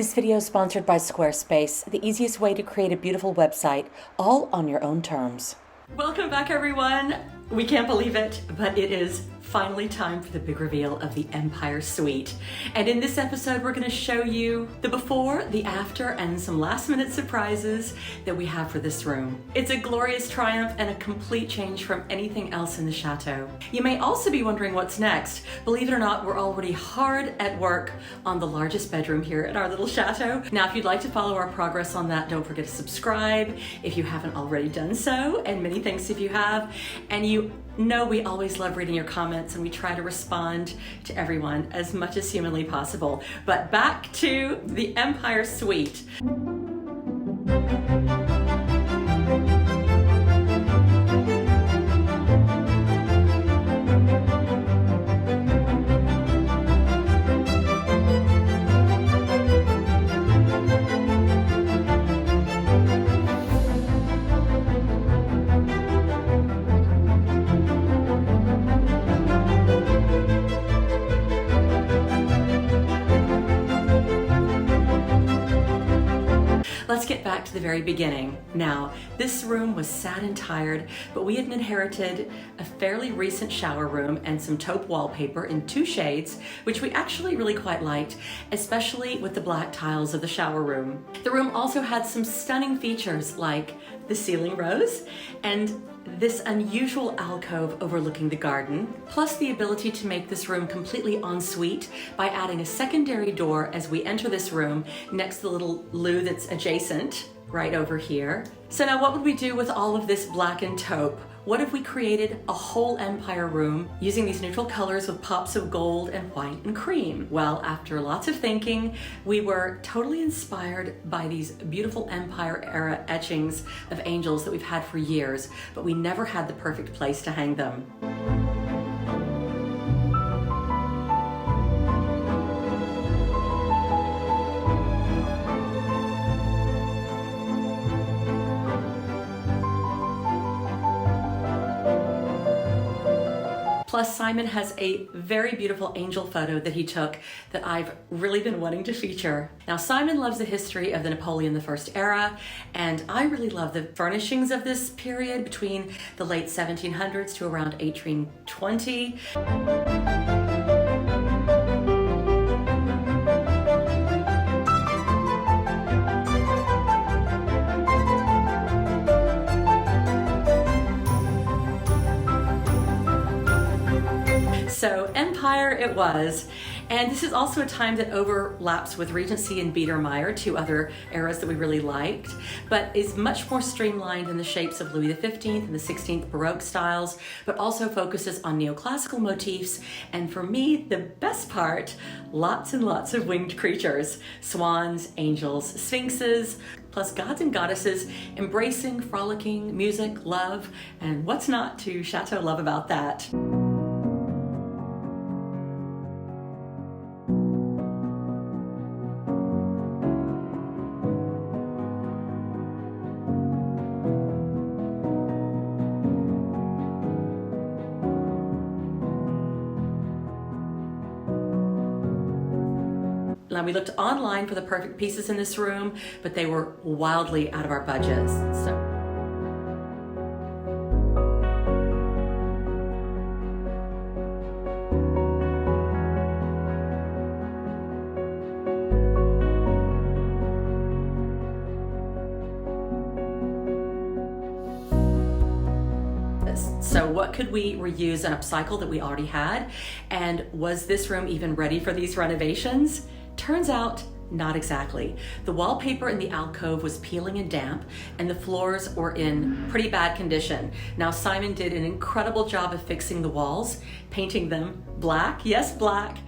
This video is sponsored by Squarespace, the easiest way to create a beautiful website, all on your own terms. Welcome back, everyone. We can't believe it, but it is finally time for the big reveal of the Empire Suite. And in this episode, we're going to show you the before, the after, and some last-minute surprises that we have for this room. It's a glorious triumph and a complete change from anything else in the Chateau. You may also be wondering what's next. Believe it or not, we're already hard at work on the largest bedroom here at our little Chateau. Now, if you'd like to follow our progress on that, don't forget to subscribe if you haven't already done so, and many thanks if you have. And you know we always love reading your comments, and we try to respond to everyone as much as humanly possible. But back to the Empire Suite. Let's get back to the very beginning. Now, this room was sad and tired, but we had inherited a fairly recent shower room and some taupe wallpaper in 2 shades, which we actually really quite liked, especially with the black tiles of the shower room. The room also had some stunning features like the ceiling rose and this unusual alcove overlooking the garden, plus the ability to make this room completely ensuite by adding a secondary door as we enter this room next to the little loo that's adjacent right over here. So now what would we do with all of this black and taupe? What if we created a whole Empire room using these neutral colors with pops of gold and white and cream? Well, after lots of thinking, we were totally inspired by these beautiful Empire era etchings of angels that we've had for years, but we never had the perfect place to hang them. Plus, Simon has a very beautiful angel photo that he took that I've really been wanting to feature. Now, Simon loves the history of the Napoleon I era, and I really love the furnishings of this period between the late 1700s to around 1820. So Empire it was, and this is also a time that overlaps with Regency and Biedermeier, 2 other eras that we really liked, but is much more streamlined in the shapes of Louis XV and the 16th Baroque styles, but also focuses on neoclassical motifs, and for me, the best part, lots and lots of winged creatures, swans, angels, sphinxes, plus gods and goddesses embracing, frolicking, music, love, and what's not to Chateau love about that? Now, we looked online for the perfect pieces in this room, but they were wildly out of our budgets. So what could we reuse and upcycle that we already had? And was this room even ready for these renovations? Turns out, not exactly. The wallpaper in the alcove was peeling and damp, and the floors were in pretty bad condition. Now, Simon did an incredible job of fixing the walls, painting them black, yes, black.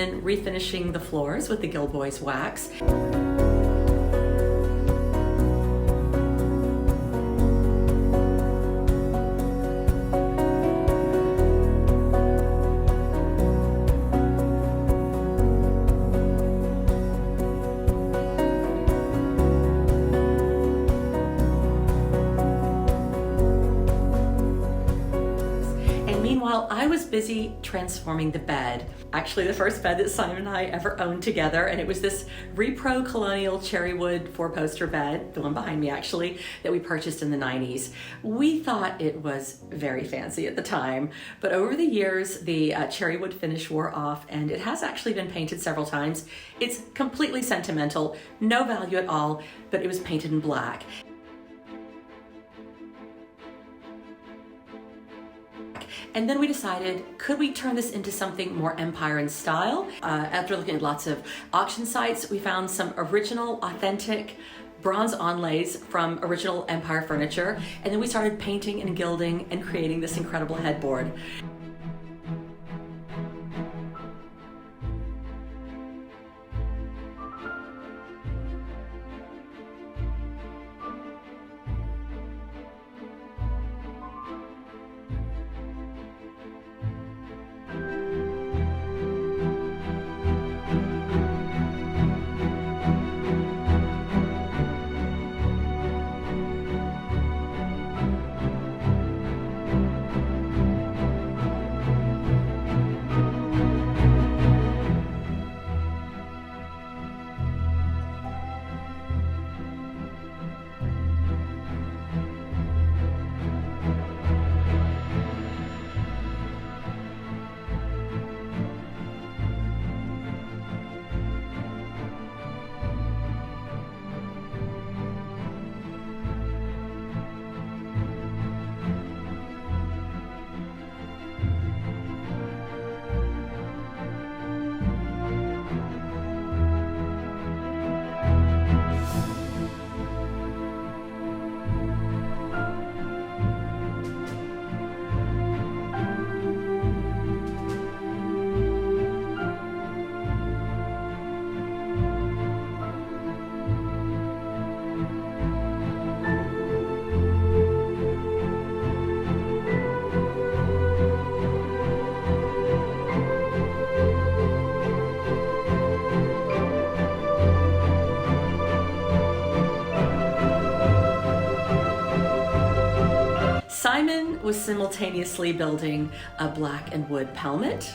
then refinishing the floors with the Gilboys wax. Meanwhile, I was busy transforming the bed. Actually, the first bed that Simon and I ever owned together, and it was this Repro Colonial cherrywood 4-poster bed, the one behind me actually, that we purchased in the 90s. We thought it was very fancy at the time, but over the years, the cherrywood finish wore off, and it has actually been painted several times. It's completely sentimental, no value at all, but it was painted in black. And then we decided, could we turn this into something more empire in style? After looking at lots of auction sites, we found some original, authentic bronze onlays from original empire furniture. And then we started painting and gilding and creating this incredible headboard. Simon was simultaneously building a black and wood pelmet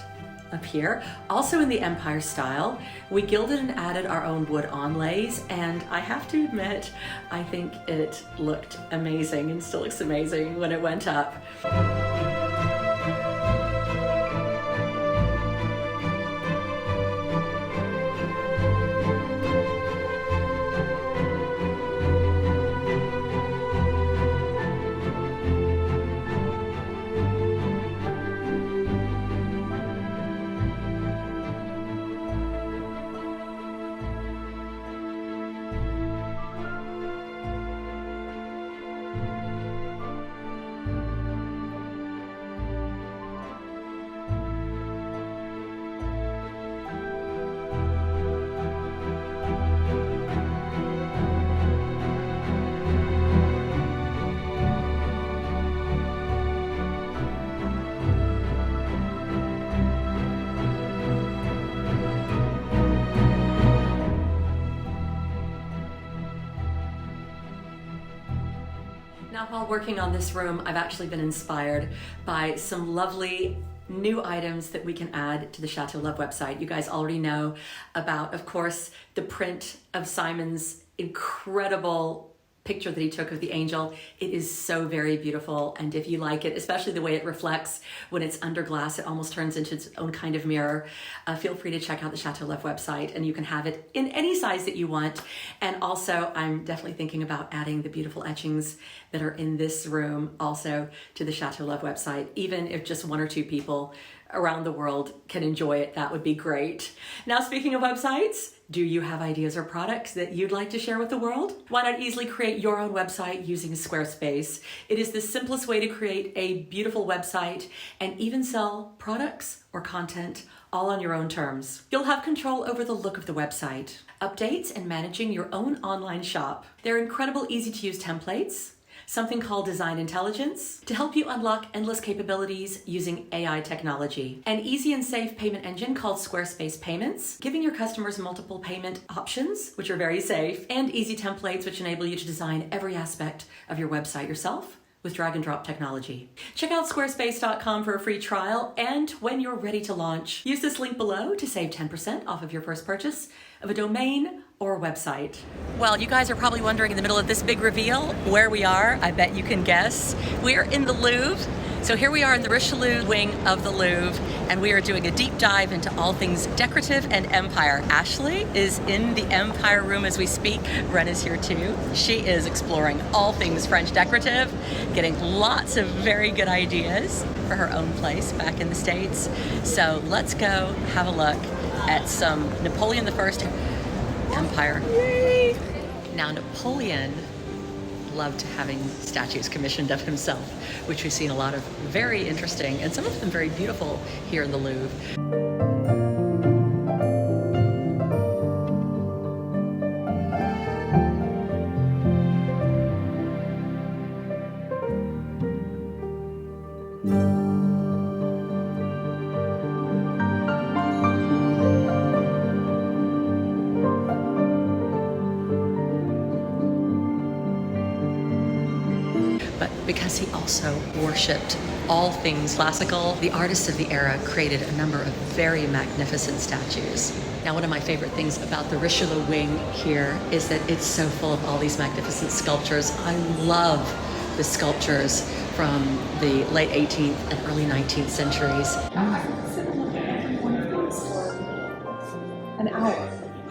up here, also in the Empire style. We gilded and added our own wood onlays, and I have to admit, I think it looked amazing and still looks amazing when it went up. Now, while working on this room, I've actually been inspired by some lovely new items that we can add to the Chateau Love website. You guys already know about, of course, the print of Simon's incredible picture that he took of the angel. It is so very beautiful, and if you like it, especially the way it reflects when it's under glass, it almost turns into its own kind of mirror. Feel free to check out the Chateau Love website, and you can have it in any size that you want. And also, I'm definitely thinking about adding the beautiful etchings that are in this room also to the Chateau Love website. Even if just one or two people around the world can enjoy it, that would be great. Now, speaking of websites, Do you have ideas or products that you'd like to share with the world? Why not easily create your own website using Squarespace? It is the simplest way to create a beautiful website and even sell products or content all on your own terms. You'll have control over the look of the website, updates, and managing your own online shop. There are incredible, easy-to-use templates, something called Design Intelligence, to help you unlock endless capabilities using AI technology. An easy and safe payment engine called Squarespace Payments, giving your customers multiple payment options, which are very safe, and easy templates which enable you to design every aspect of your website yourself with drag and drop technology. Check out squarespace.com for a free trial, and when you're ready to launch, use this link below to save 10% off of your first purchase of a domain or website. Well, you guys are probably wondering in the middle of this big reveal where we are. I bet you can guess. We are in the Louvre. So here we are in the Richelieu wing of the Louvre, and we are doing a deep dive into all things decorative and empire. Ashley is in the empire room as we speak. Ren is here too. She is exploring all things French decorative, getting lots of very good ideas for her own place back in the States. So let's go have a look at some Napoleon I empire. Yay! Now Napoleon loved having statues commissioned of himself, which we've seen a lot of very interesting and some of them very beautiful here in the Louvre. But because he also worshipped all things classical, the artists of the era created a number of very magnificent statues. Now, one of my favorite things about the Richelieu wing here is that it's so full of all these magnificent sculptures. I love the sculptures from the late 18th and early 19th centuries. An hour.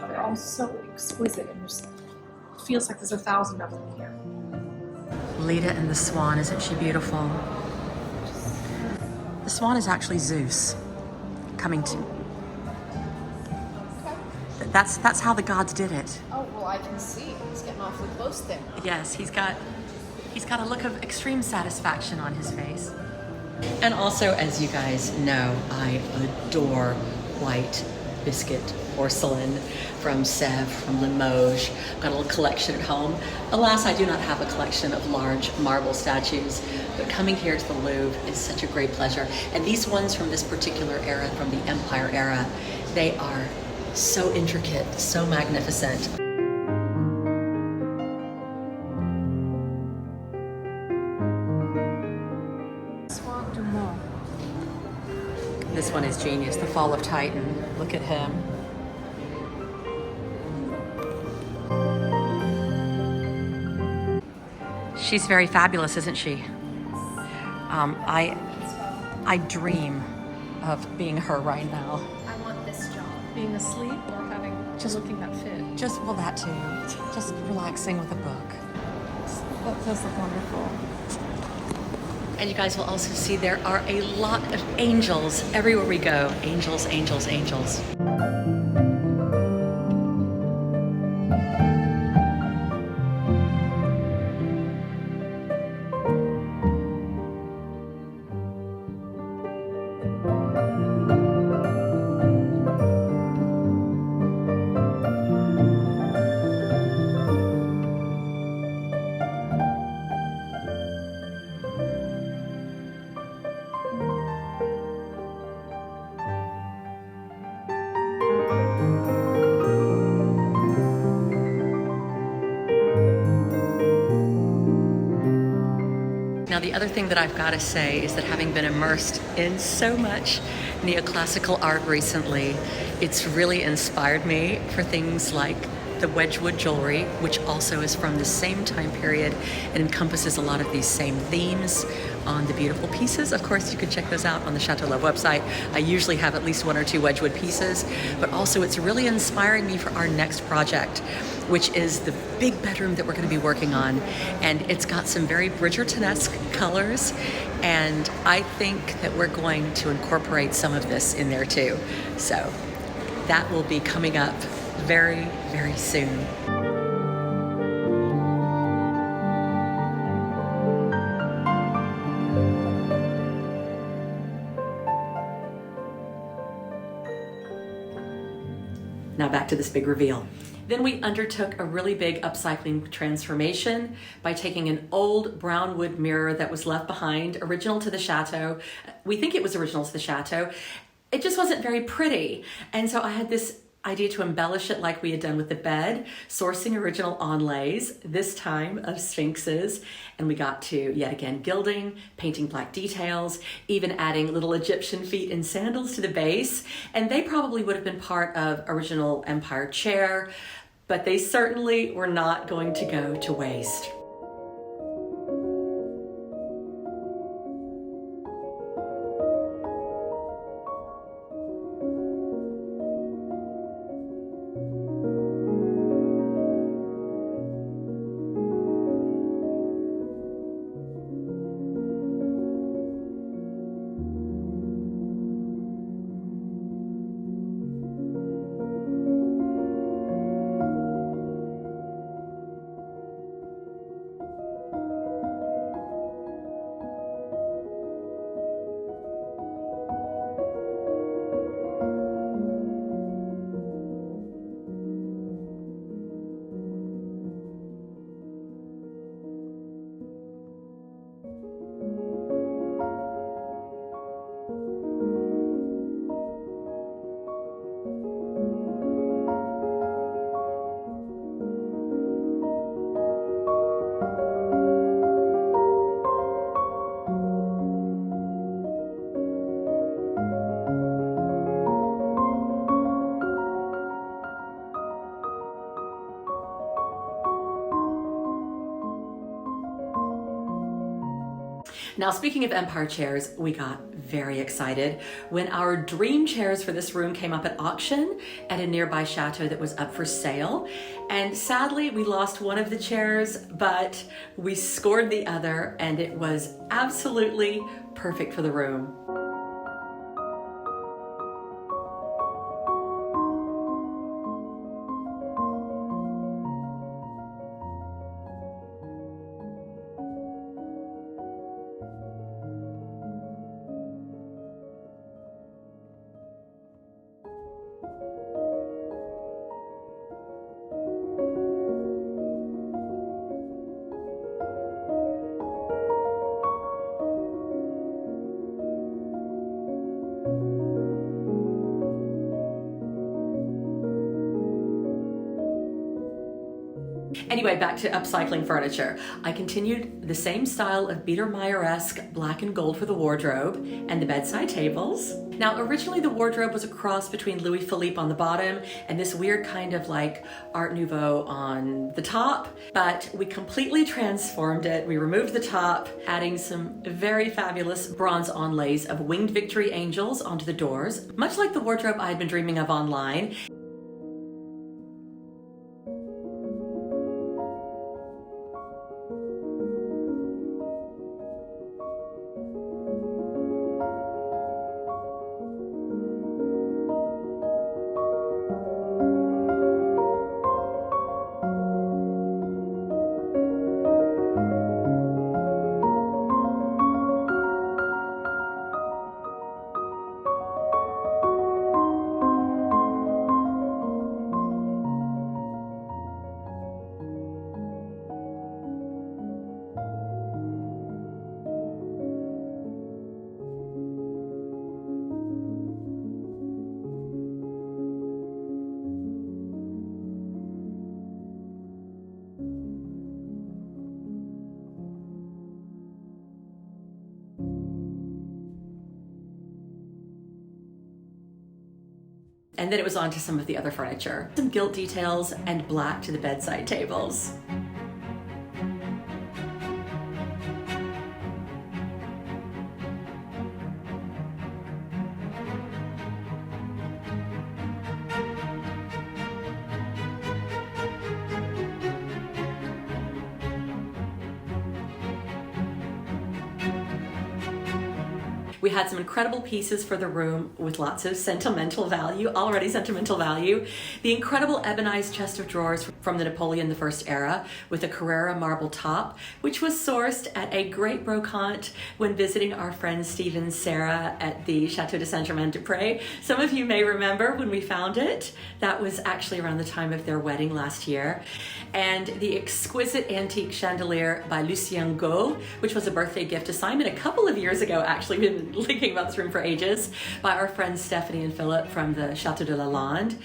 They're all so exquisite, and it feels like there's 1,000 of them here. Leda and the Swan, isn't she beautiful? The Swan is actually Zeus coming to. That's how the gods did it. Oh, well, I can see. He's getting awfully close there. Yes, he's got a look of extreme satisfaction on his face. And also, as you guys know, I adore white biscuit porcelain from Sèvres, from Limoges. I've got a little collection at home. Alas, I do not have a collection of large marble statues, but coming here to the Louvre is such a great pleasure. And these ones from this particular era, from the Empire era, they are so intricate, so magnificent. This one is genius, The Fall of Titan. Look at him. She's very fabulous, isn't she? I dream of being her right now. I want this job. Being asleep or having just looking that fit? Well, that too. Just relaxing with a book. That does look wonderful. And you guys will also see there are a lot of angels everywhere we go. Angels, angels, angels. Now, the other thing that I've got to say is that having been immersed in so much neoclassical art recently, it's really inspired me for things like the Wedgwood jewelry, which also is from the same time period and encompasses a lot of these same themes on the beautiful pieces. Of course, you can check those out on the Chateau website. I usually have at least 1 or 2 Wedgwood pieces, but also it's really inspiring me for our next project, which is the big bedroom that we're going to be working on. And it's got some very Bridgerton-esque colors, and I think that we're going to incorporate some of this in there too. So that will be coming up very, very soon. Now back to this big reveal. Then we undertook a really big upcycling transformation by taking an old brown wood mirror that was left behind, original to the Chateau. We think it was original to the Chateau. It just wasn't very pretty. And so I had this idea to embellish it like we had done with the bed, sourcing original onlays, this time of sphinxes. And we got to, yet again, gilding, painting black details, even adding little Egyptian feet and sandals to the base. And they probably would have been part of original Empire chair, but they certainly were not going to go to waste. Now, speaking of Empire chairs, we got very excited when our dream chairs for this room came up at auction at a nearby chateau that was up for sale. And sadly, we lost one of the chairs, but we scored the other, and it was absolutely perfect for the room. Anyway, back to upcycling furniture. I continued the same style of Biedermeier-esque black and gold for the wardrobe and the bedside tables. Now, originally the wardrobe was a cross between Louis Philippe on the bottom and this weird kind of like Art Nouveau on the top, but we completely transformed it. We removed the top, adding some very fabulous bronze onlays of winged victory angels onto the doors, much like the wardrobe I had been dreaming of online. And then it was on to some of the other furniture. Some gilt details and black to the bedside tables. We had some incredible pieces for the room with lots of sentimental value, already sentimental value. The incredible ebonized chest of drawers from the Napoleon I era with a Carrara marble top, which was sourced at a great brocante when visiting our friends Steve and Sarah at the Chateau de Saint-Germain-des-Prés. Some of you may remember when we found it. That was actually around the time of their wedding last year. And the exquisite antique chandelier by Lucien Gault, which was a birthday gift to Simon a couple of years ago, actually. We've been thinking about this room for ages, by our friends Stephanie and Philip from the Chateau de Lalande.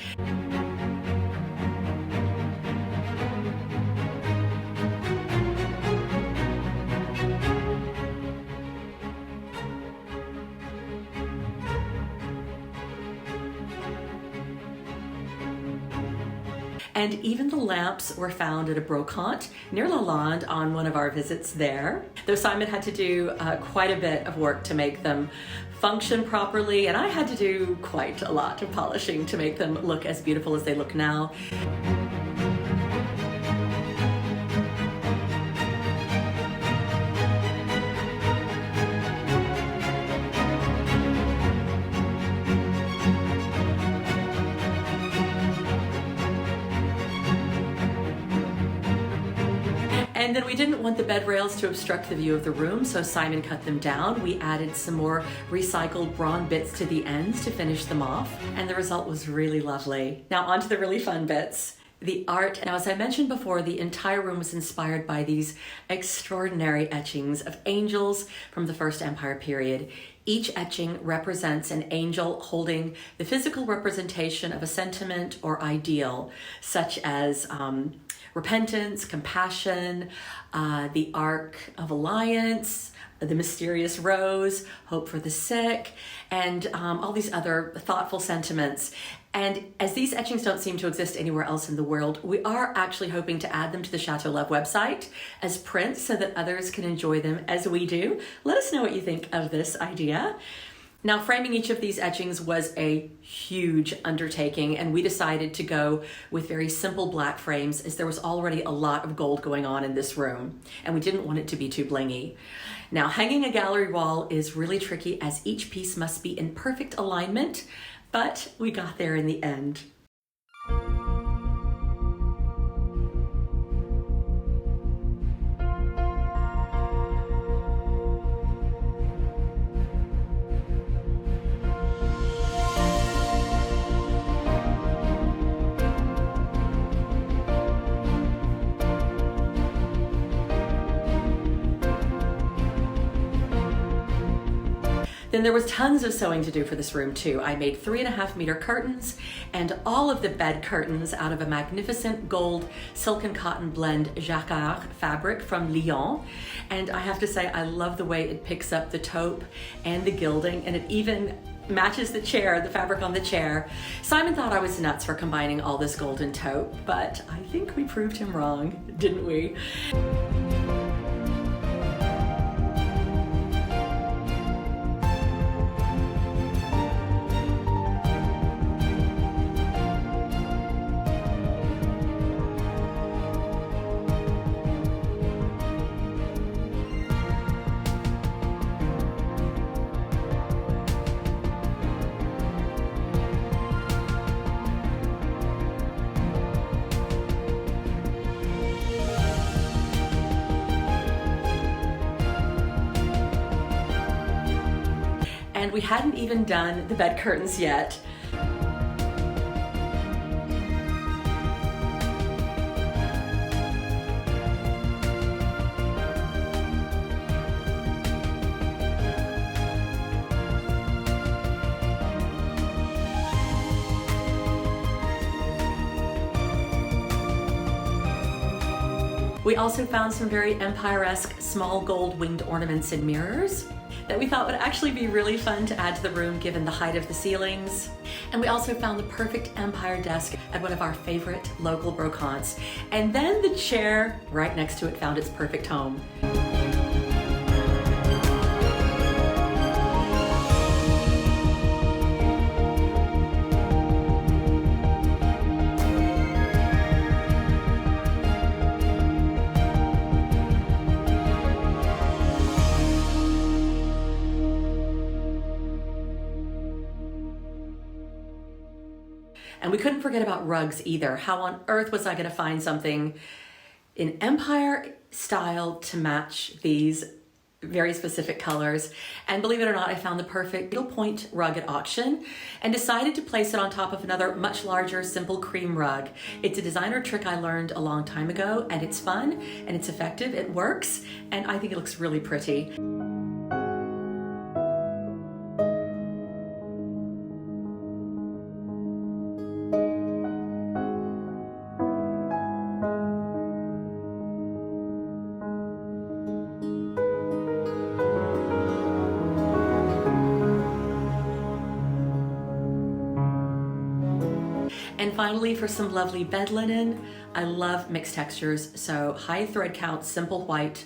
And even the lamps were found at a brocante near Lalande on one of our visits there. Though Simon had to do quite a bit of work to make them function properly, and I had to do quite a lot of polishing to make them look as beautiful as they look now. And then we didn't want the bed rails to obstruct the view of the room, so Simon cut them down. We added some more recycled bronze bits to the ends to finish them off, and the result was really lovely. Now on to the really fun bits. The art. Now, as I mentioned before, the entire room was inspired by these extraordinary etchings of angels from the First Empire period. Each etching represents an angel holding the physical representation of a sentiment or ideal, such as repentance, compassion, the Ark of Alliance, the mysterious rose, hope for the sick, and all these other thoughtful sentiments. And as these etchings don't seem to exist anywhere else in the world, we are actually hoping to add them to the Chateau Love website as prints so that others can enjoy them as we do. Let us know what you think of this idea. Now, framing each of these etchings was a huge undertaking, and we decided to go with very simple black frames as there was already a lot of gold going on in this room, and we didn't want it to be too blingy. Now, hanging a gallery wall is really tricky as each piece must be in perfect alignment, but we got there in the end. Then there was tons of sewing to do for this room too. I made 3.5-meter curtains and all of the bed curtains out of a magnificent gold silk and cotton blend jacquard fabric from Lyon. And I have to say, I love the way it picks up the taupe and the gilding, and it even matches the chair, the fabric on the chair. Simon thought I was nuts for combining all this gold and taupe, but I think we proved him wrong, didn't we? And we hadn't even done the bed curtains yet. We also found some very empire-esque small gold winged ornaments and mirrors that we thought would actually be really fun to add to the room given the height of the ceilings. And we also found the perfect empire desk at one of our favorite local brocantes. And then the chair right next to it found its perfect home. And we couldn't forget about rugs either. How on earth was I going to find something in Empire style to match these very specific colors? And believe it or not, I found the perfect needlepoint rug at auction and decided to place it on top of another much larger simple cream rug. It's a designer trick I learned a long time ago, and it's fun and it's effective, it works, and I think it looks really pretty. And finally, for some lovely bed linen, I love mixed textures, so high thread count, simple white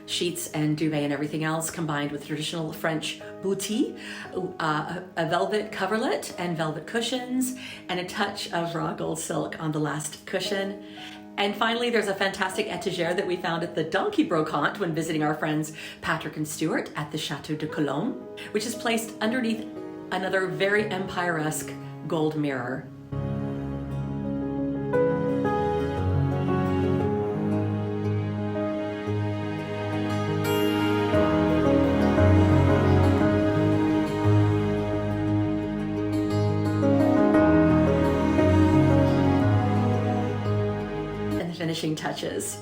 sheets and duvet and everything else, combined with traditional French boutique, a velvet coverlet and velvet cushions, and a touch of raw gold silk on the last cushion. And finally, there's a fantastic etagere that we found at the Donkey Brocante when visiting our friends Patrick and Stuart at the Chateau de Cologne, which is placed underneath another very empire-esque gold mirror. Finishing touches.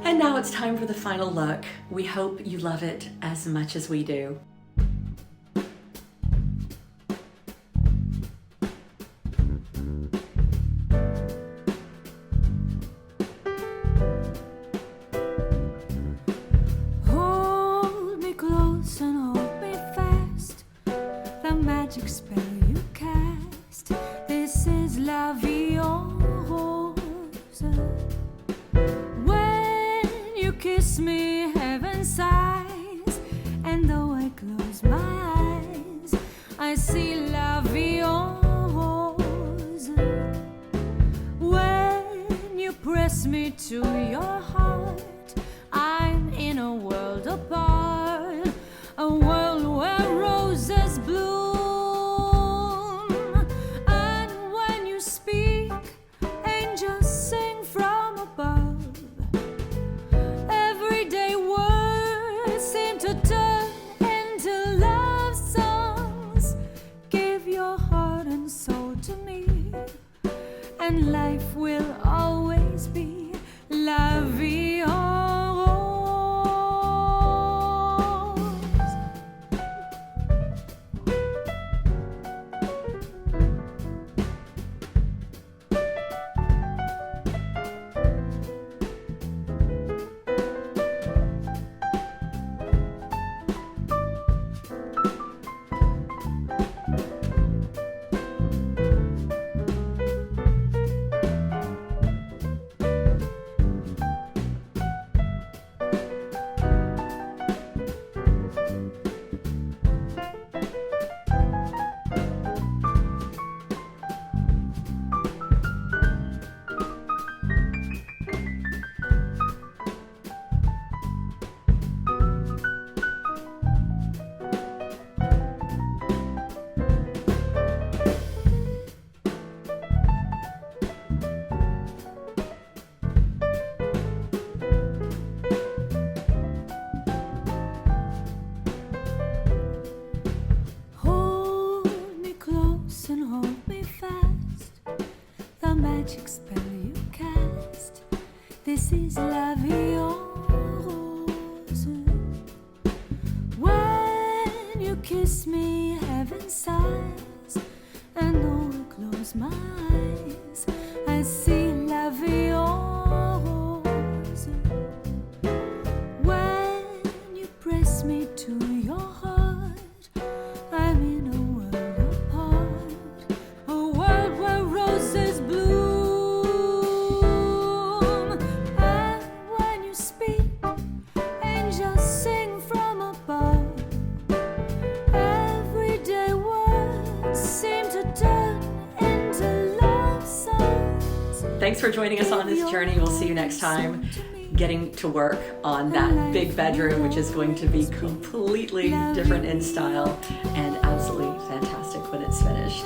And now it's time for the final look. We hope you love it as much as we do. Hold me close and hold me fast, the magic spell you cast. This is la vie en rose. Kiss me, heaven sighs, and though I close my eyes, I see la vie en rose. When you press me to your heart, I'm in a world apart, a world where roses bloom. And when you speak, angels sing from above. To turn into love songs. Give your heart and soul to me, and life will always be la vie en rose. This is la vie en rose. kiss me heaven sighs, and though I close my eyes, I see la vie en rose. When you press me to your heart, I'm in a world apart, a world where roses bloom. And when you speak, angels sing from above. Everyday words seem to turn into love songs. Thanks for joining us on this journey. We'll see you next time, getting to work on that big bedroom, which is going to be completely different in style and absolutely fantastic when it's finished.